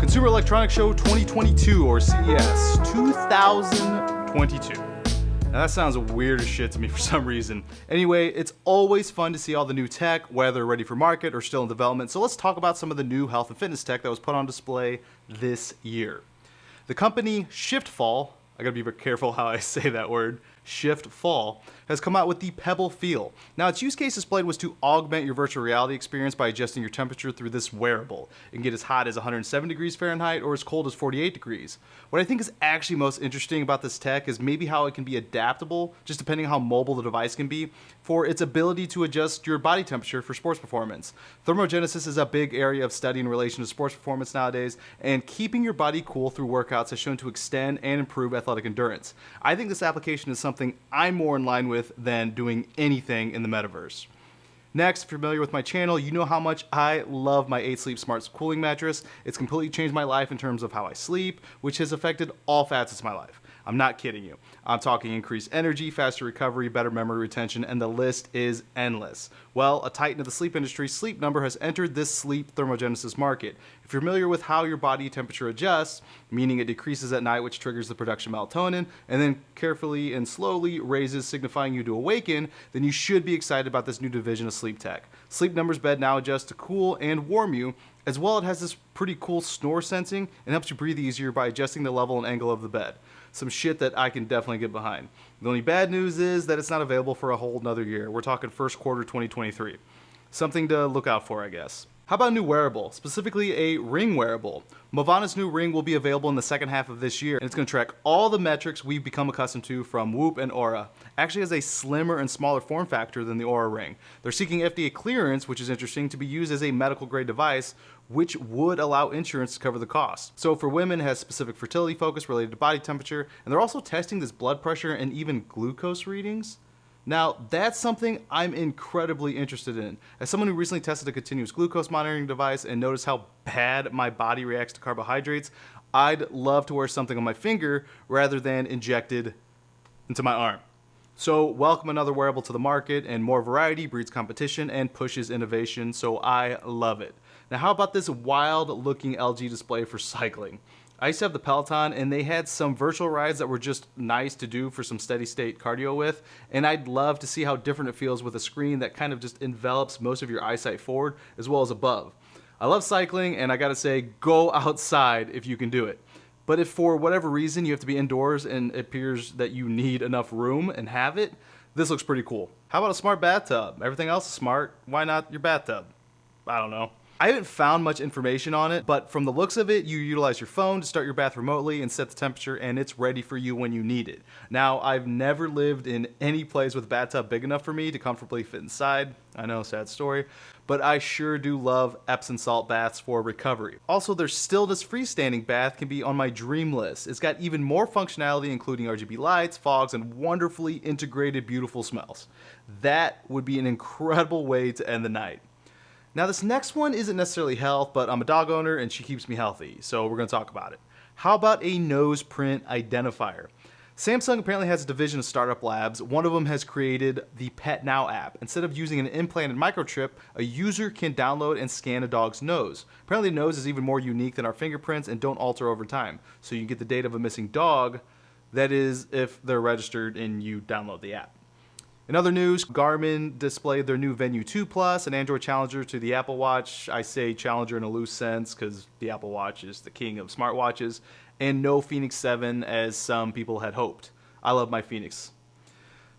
Consumer Electronics Show 2022, or CES 2022. Now that sounds weird as shit to me for some reason. Anyway, it's always fun to see all the new tech, whether ready for market or still in development. So let's talk about some of the new health and fitness tech that was put on display this year. The company Shiftfall, I gotta be careful how I say that word, Shiftfall, has come out with the Pebble Feel. Now, its use case displayed was to augment your virtual reality experience by adjusting your temperature through this wearable. It can get as hot as 107 degrees Fahrenheit or as cold as 48 degrees. What I think is actually most interesting about this tech is maybe how it can be adaptable, just depending on how mobile the device can be, for its ability to adjust your body temperature for sports performance. Thermogenesis is a big area of study in relation to sports performance nowadays, and keeping your body cool through workouts has shown to extend and improve athletic endurance. I think this application is something I'm more in line with than doing anything in the metaverse. Next, if you're familiar with my channel, you know how much I love my 8 Sleep Smart Cooling Mattress. It's completely changed my life in terms of how I sleep, which has affected all facets of my life. I'm not kidding you. I'm talking increased energy, faster recovery, better memory retention, and the list is endless. Well, a titan of the sleep industry, Sleep Number, has entered this sleep thermogenesis market. If you're familiar with how your body temperature adjusts, meaning it decreases at night, which triggers the production of melatonin, and then carefully and slowly raises, signifying you to awaken, then you should be excited about this new division of sleep tech. Sleep Number's bed now adjusts to cool and warm you. As well, it has this pretty cool snore sensing and helps you breathe easier by adjusting the level and angle of the bed. Some shit that I can definitely get behind. The only bad news is that it's not available for a whole nother year. We're talking first quarter 2023. Something to look out for, I guess. How about a new wearable, specifically a ring wearable? Movana's new ring will be available in the second half of this year, and it's going to track all the metrics we've become accustomed to from Whoop and Aura. Actually has a slimmer and smaller form factor than the Aura ring. They're seeking FDA clearance, which is interesting, to be used as a medical grade device, which would allow insurance to cover the cost. So for women, it has specific fertility focus related to body temperature, and they're also testing this blood pressure and even glucose readings. Now, that's something I'm incredibly interested in. As someone who recently tested a continuous glucose monitoring device and noticed how bad my body reacts to carbohydrates, I'd love to wear something on my finger rather than injected into my arm. So welcome another wearable to the market, and more variety breeds competition and pushes innovation, so I love it. Now, how about this wild looking LG display for cycling? I used to have the Peloton, and they had some virtual rides that were just nice to do for some steady state cardio with, and I'd love to see how different it feels with a screen that kind of just envelops most of your eyesight forward as well as above. I love cycling, and I gotta say, go outside if you can do it. But if for whatever reason you have to be indoors and it appears that you need enough room and have it, this looks pretty cool. How about a smart bathtub? Everything else is smart. Why not your bathtub? I don't know. I haven't found much information on it, but from the looks of it, you utilize your phone to start your bath remotely and set the temperature, and it's ready for you when you need it. Now, I've never lived in any place with a bathtub big enough for me to comfortably fit inside. I know, sad story, but I sure do love Epsom salt baths for recovery. Also, their Stillness freestanding bath can be on my dream list. It's got even more functionality, including RGB lights, fogs, and wonderfully integrated beautiful smells. That would be an incredible way to end the night. Now, this next one isn't necessarily health, but I'm a dog owner and she keeps me healthy, so we're going to talk about it. How about a nose print identifier? Samsung apparently has a division of startup labs. One of them has created the Pet Now app. Instead of using an implanted microchip, a user can download and scan a dog's nose. Apparently, the nose is even more unique than our fingerprints and don't alter over time, so you can get the data of a missing dog. That is, if they're registered and you download the app. In other news, Garmin displayed their new Venue 2 Plus, an Android challenger to the Apple Watch. I say challenger in a loose sense because the Apple Watch is the king of smartwatches, and no Fenix 7 as some people had hoped. I love my Fenix.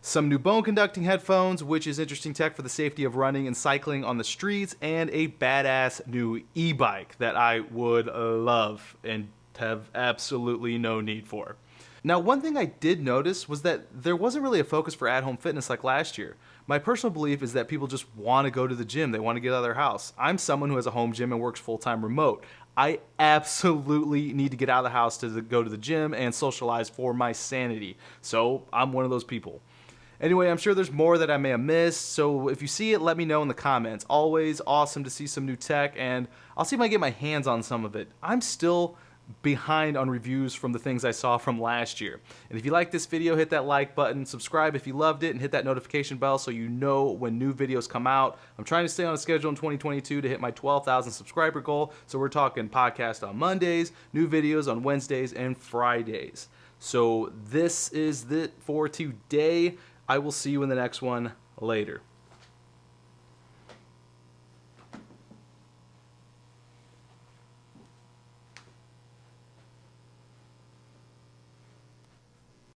Some new bone conducting headphones, which is interesting tech for the safety of running and cycling on the streets, and a badass new e-bike that I would love and have absolutely no need for. Now, one thing I did notice was that there wasn't really a focus for at-home fitness like last year. My personal belief is that people just want to go to the gym. They want to get out of their house. I'm someone who has a home gym and works full-time remote. I absolutely need to get out of the house to go to the gym and socialize for my sanity. So I'm one of those people. Anyway, I'm sure there's more that I may have missed, so if you see it, let me know in the comments. Always awesome to see some new tech, and I'll see if I can get my hands on some of it. I'm still behind on reviews from the things I saw from last year. And if you like this video, hit that like button, subscribe if you loved it, and hit that notification bell so you know when new videos come out. I'm trying to stay on a schedule in 2022 to hit my 12,000 subscriber goal, so we're talking podcast on Mondays, new videos on Wednesdays and Fridays. So this is it for today. I will see you in the next one later.